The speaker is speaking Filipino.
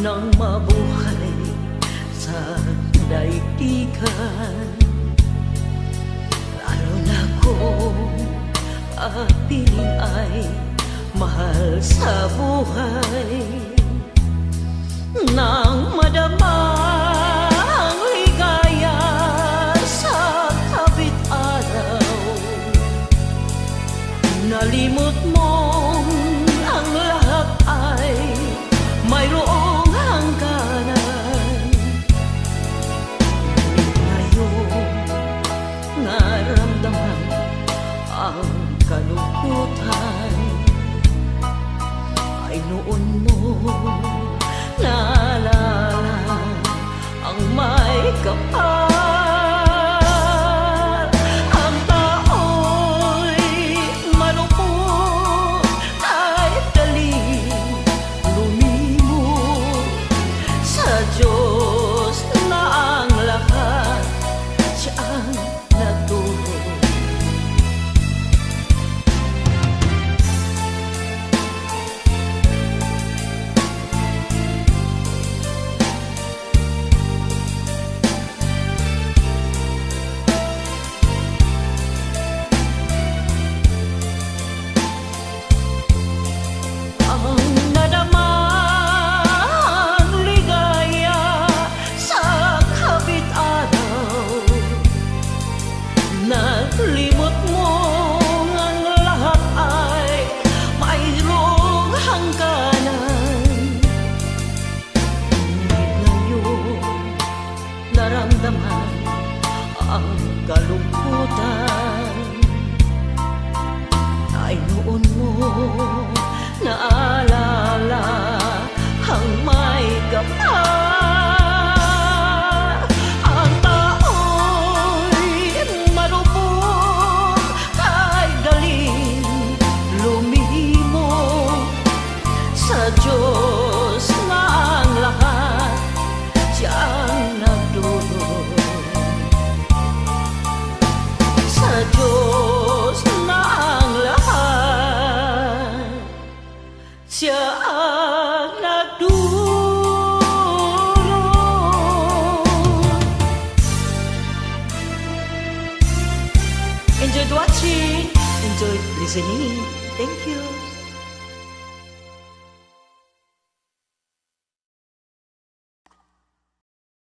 ng mabuhay sa daigdigan. Lalo na kung piling ay mahal sa buhay. Nang madama ang ligaya sa kabit-araw, nalimot mong ang lahat ay mayroong hangganan. Ngayon naramdaman ang kalungkutan, ay noon mo naalala ang may kapal. Ang tao'y malungkot kahit daling lumimot. Sa Diyos na ang lahat, siya ang nagturo. Limot mo ang lahat ay mayroong hangganan. Ngunit ngayon naramdaman ang kalungkutan, ay noon mo naalala ang may kapal. Sa Diyos na ang lahat, siya ang nagdulot. Sa Diyos na ang lahat, siya ang nagdulot. Enjoy watching, enjoy listening. Thank you.